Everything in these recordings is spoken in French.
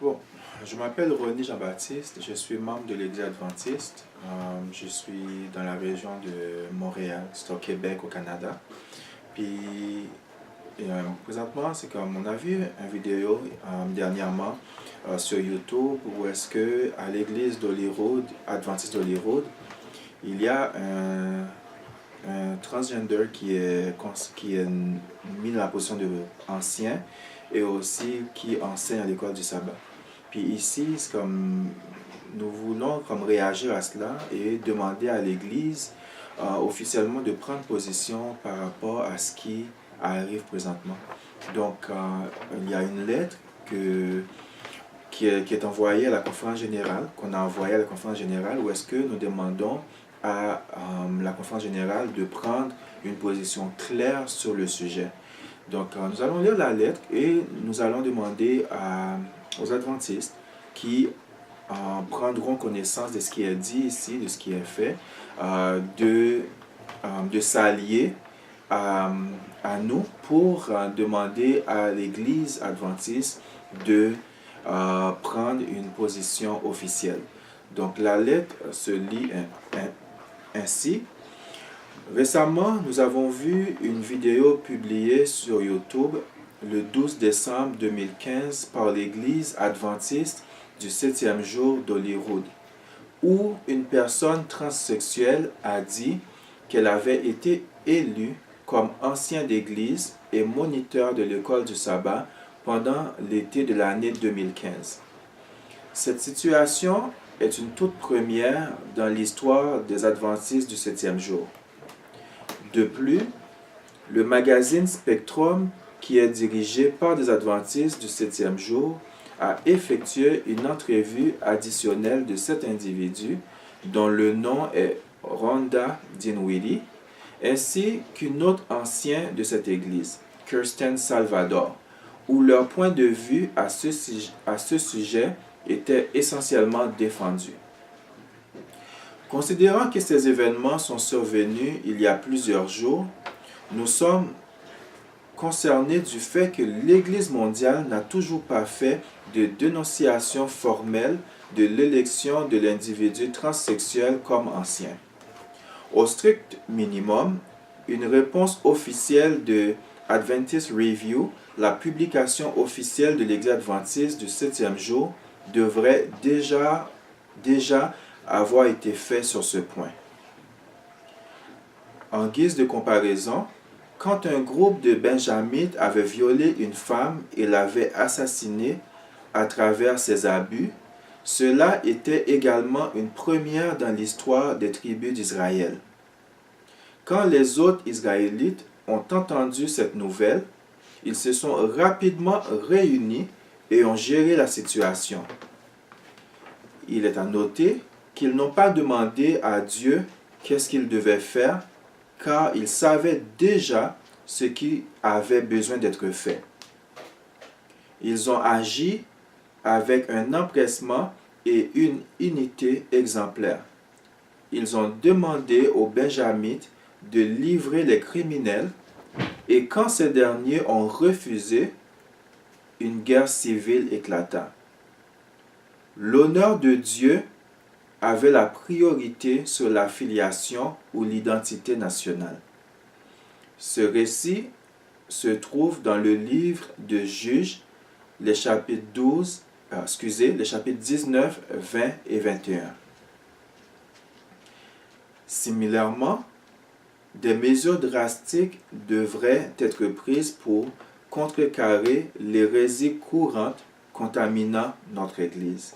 Bon, je m'appelle René Jean-Baptiste, je suis membre de l'Église adventiste. Je suis dans la région de Montréal, c'est au Québec, au Canada. Puis, présentement, c'est comme on a vu une vidéo dernièrement sur YouTube où est-ce que à l'Église d'Holyrood, adventiste d'Holyrood, il y a un transgender qui est mis dans la position de ancien et aussi qui enseigne à l'école du sabbat. Puis ici, c'est comme nous voulons comme réagir à cela et demander à l'Église officiellement de prendre position par rapport à ce qui arrive présentement. Donc, il y a une lettre qui est envoyée à la conférence générale, qu'on a envoyée à la conférence générale, où est-ce que nous demandons à la conférence générale de prendre une position claire sur le sujet. Donc, nous allons lire la lettre et nous allons demander aux adventistes qui prendront connaissance de ce qui est dit ici, de ce qui est fait, de s'allier à nous pour demander à l'Église adventiste de prendre une position officielle. Donc, la lettre se lit ainsi. Récemment, nous avons vu une vidéo publiée sur YouTube le 12 décembre 2015 par l'Église adventiste du 7e jour d'Holyrood, où une personne transsexuelle a dit qu'elle avait été élue comme ancien d'église et moniteur de l'école du sabbat pendant l'été de l'année 2015. Cette situation est une toute première dans l'histoire des adventistes du 7e jour. De plus, le magazine Spectrum, qui est dirigé par des adventistes du 7e jour, a effectué une entrevue additionnelle de cet individu, dont le nom est Rhonda Dinwiddie, ainsi qu'une autre ancienne de cette église, Kirsten Salvador, où leur point de vue à ce sujet était essentiellement défendu. Considérant que ces événements sont survenus il y a plusieurs jours, nous sommes concernés du fait que l'Église mondiale n'a toujours pas fait de dénonciation formelle de l'élection de l'individu transsexuel comme ancien. Au strict minimum, une réponse officielle de Adventist Review, la publication officielle de l'Église adventiste du 7e jour, devrait déjà avoir été faite sur ce point. En guise de comparaison, quand un groupe de benjamites avait violé une femme et l'avait assassinée à travers ses abus, cela était également une première dans l'histoire des tribus d'Israël. Quand les autres Israélites ont entendu cette nouvelle, ils se sont rapidement réunis et ont géré la situation. Il est à noter qu'ils n'ont pas demandé à Dieu qu'est-ce qu'il devait faire, car ils savaient déjà ce qui avait besoin d'être fait. Ils ont agi avec un empressement et une unité exemplaire. Ils ont demandé aux Benjamites de livrer les criminels et quand ces derniers ont refusé, une guerre civile éclata. L'honneur de Dieu avait la priorité sur la filiation ou l'identité nationale. Ce récit se trouve dans le livre de Juges, les chapitres 19, 20 et 21. Similairement, des mesures drastiques devraient être prises pour contrecarrer l'hérésie courante contaminant notre Église.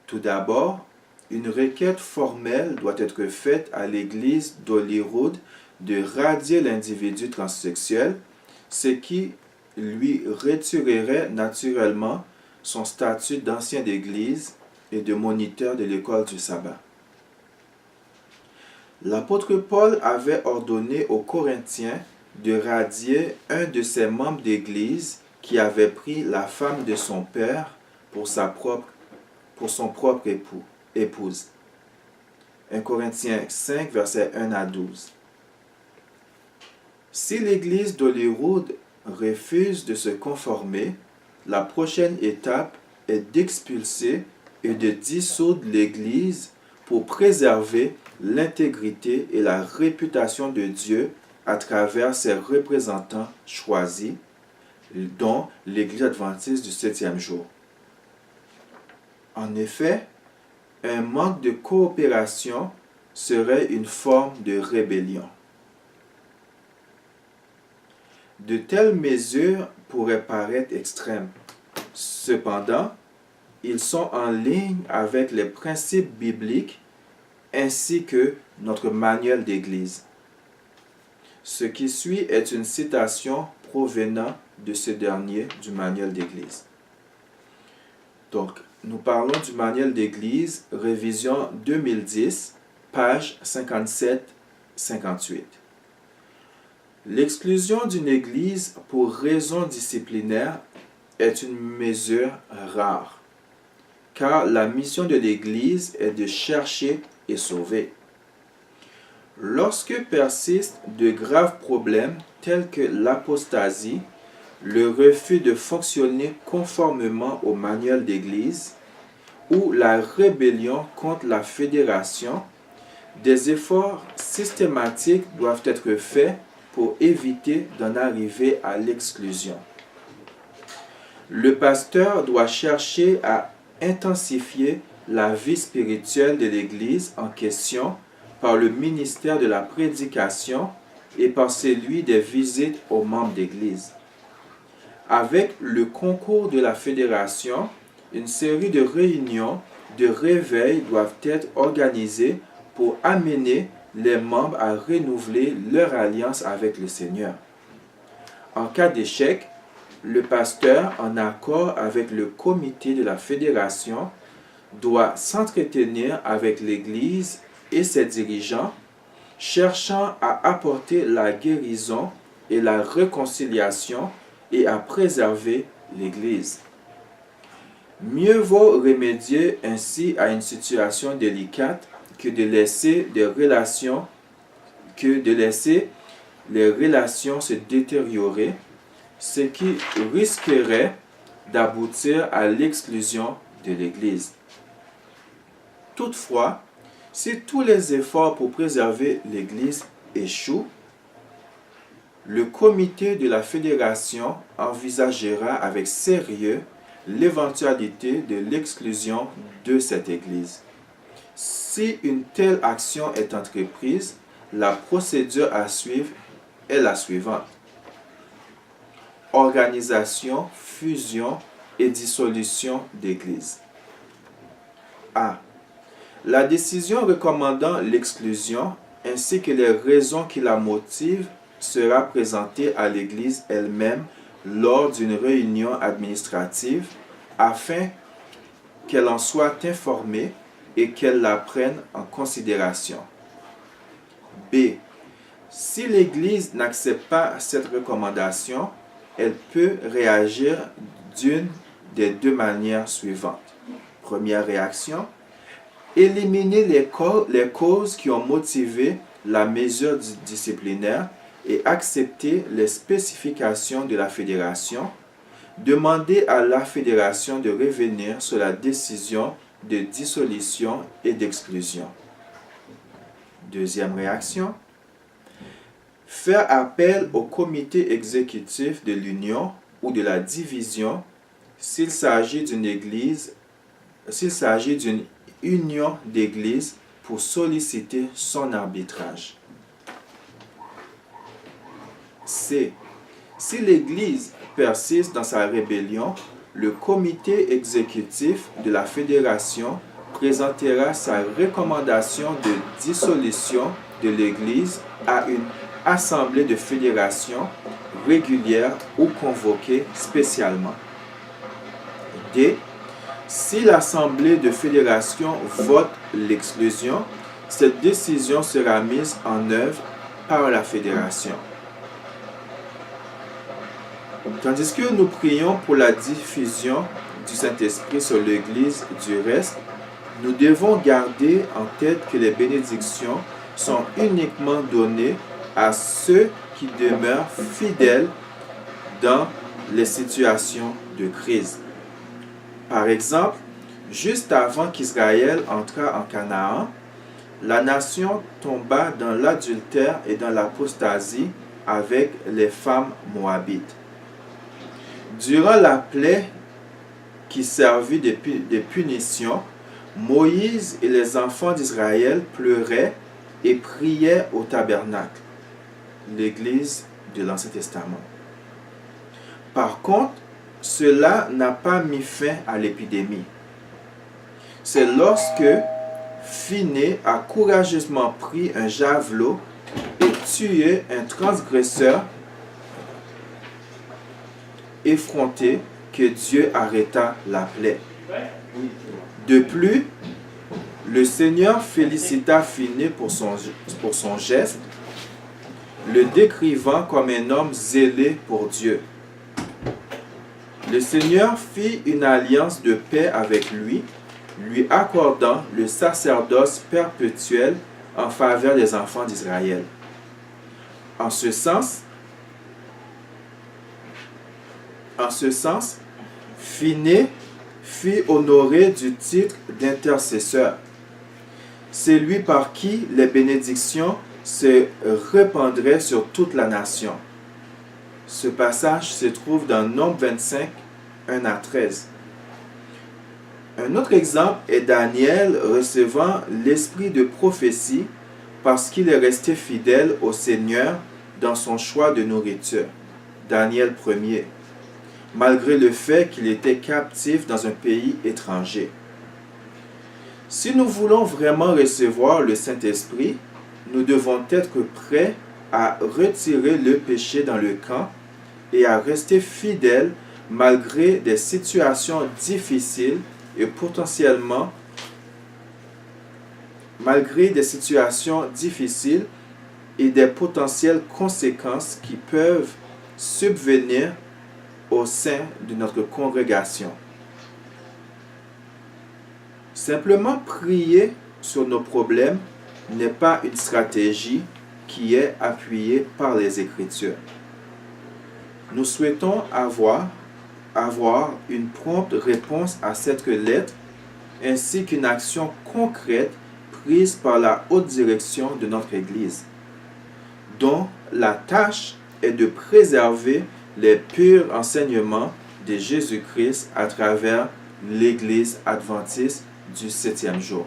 Tout d'abord, une requête formelle doit être faite à l'Église d'Holyrood de radier l'individu transsexuel, ce qui lui retirerait naturellement son statut d'ancien d'Église et de moniteur de l'école du sabbat. L'apôtre Paul avait ordonné aux Corinthiens de radier un de ses membres d'Église qui avait pris la femme de son père pour son propre épouse. 1 Corinthiens 5, versets 1 à 12. Si l'Église d'Holyrood refuse de se conformer, la prochaine étape est d'expulser et de dissoudre l'Église pour préserver l'intégrité et la réputation de Dieu à travers ses représentants choisis, dont l'Église adventiste du 7e jour. En effet, un manque de coopération serait une forme de rébellion. De telles mesures pourraient paraître extrêmes. Cependant, ils sont en ligne avec les principes bibliques ainsi que notre manuel d'Église. Ce qui suit est une citation provenant de ce dernier du manuel d'Église. Donc, nous parlons du manuel d'Église, révision 2010, page 57-58. L'exclusion d'une Église pour raison disciplinaire est une mesure rare, car la mission de l'Église est de chercher et sauver. Lorsque persistent de graves problèmes tels que l'apostasie, le refus de fonctionner conformément au manuel d'Église ou la rébellion contre la fédération, des efforts systématiques doivent être faits pour éviter d'en arriver à l'exclusion. Le pasteur doit chercher à intensifier la vie spirituelle de l'Église en question par le ministère de la prédication et par celui des visites aux membres d'Église. Avec le concours de la fédération, une série de réunions de réveil doivent être organisées pour amener les membres à renouveler leur alliance avec le Seigneur. En cas d'échec, le pasteur, en accord avec le comité de la fédération, doit s'entretenir avec l'Église et ses dirigeants, cherchant à apporter la guérison et la réconciliation et à préserver l'Église. Mieux vaut remédier ainsi à une situation délicate que de laisser les relations se détériorer, ce qui risquerait d'aboutir à l'exclusion de l'Église. Toutefois, si tous les efforts pour préserver l'Église échouent, le comité de la fédération envisagera avec sérieux l'éventualité de l'exclusion de cette Église. Si une telle action est entreprise, la procédure à suivre est la suivante. Organisation, fusion et dissolution d'Église. A. La décision recommandant l'exclusion ainsi que les raisons qui la motivent sera présentée à l'Église elle-même lors d'une réunion administrative afin qu'elle en soit informée et qu'elle la prenne en considération. B. Si l'Église n'accepte pas cette recommandation, elle peut réagir d'une des deux manières suivantes. Première réaction, éliminer les causes qui ont motivé la mesure disciplinaire et accepter les spécifications de la fédération, demander à la fédération de revenir sur la décision de dissolution et d'exclusion. Deuxième réaction, faire appel au comité exécutif de l'union ou de la division s'il s'agit d'une union d'église pour solliciter son arbitrage. C. Si l'Église persiste dans sa rébellion, le comité exécutif de la fédération présentera sa recommandation de dissolution de l'Église à une assemblée de fédération régulière ou convoquée spécialement. D. Si l'assemblée de fédération vote l'exclusion, cette décision sera mise en œuvre par la fédération. Tandis que nous prions pour la diffusion du Saint-Esprit sur l'Église du reste, nous devons garder en tête que les bénédictions sont uniquement données à ceux qui demeurent fidèles dans les situations de crise. Par exemple, juste avant qu'Israël entrât en Canaan, la nation tomba dans l'adultère et dans l'apostasie avec les femmes moabites. Durant la plaie qui servit de punition, Moïse et les enfants d'Israël pleuraient et priaient au tabernacle, l'église de l'Ancien Testament. Par contre, cela n'a pas mis fin à l'épidémie. C'est lorsque Phiné a courageusement pris un javelot et tué un transgresseur effronté que Dieu arrêta la plaie. De plus, le Seigneur félicita Phiné pour son geste, le décrivant comme un homme zélé pour Dieu. Le Seigneur fit une alliance de paix avec lui accordant le sacerdoce perpétuel en faveur des enfants d'Israël. En ce sens, Phiné fut honoré du titre d'intercesseur. C'est lui par qui les bénédictions se répandraient sur toute la nation. Ce passage se trouve dans Nombre 25, 1 à 13. Un autre exemple est Daniel recevant l'esprit de prophétie parce qu'il est resté fidèle au Seigneur dans son choix de nourriture. Daniel 1er, malgré le fait qu'il était captif dans un pays étranger. Si nous voulons vraiment recevoir le Saint-Esprit, nous devons être prêts à retirer le péché dans le camp et à rester fidèles malgré des situations difficiles et potentiellement malgré des situations difficiles et des potentielles conséquences qui peuvent subvenir au sein de notre congrégation. Simplement prier sur nos problèmes n'est pas une stratégie qui est appuyée par les Écritures. Nous souhaitons avoir une prompte réponse à cette lettre ainsi qu'une action concrète prise par la haute direction de notre Église, dont la tâche est de préserver les purs enseignements de Jésus-Christ à travers l'Église adventiste du 7e jour.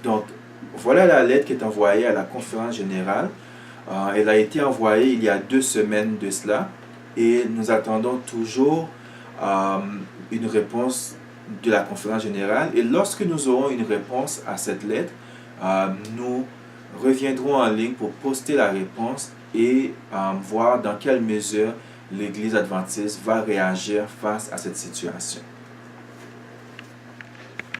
Donc, voilà la lettre qui est envoyée à la conférence générale. Elle a été envoyée il y a 2 semaines de cela et nous attendons toujours une réponse de la conférence générale. Et lorsque nous aurons une réponse à cette lettre, nous reviendrons en ligne pour poster la réponse et voir dans quelle mesure l'Église adventiste va réagir face à cette situation.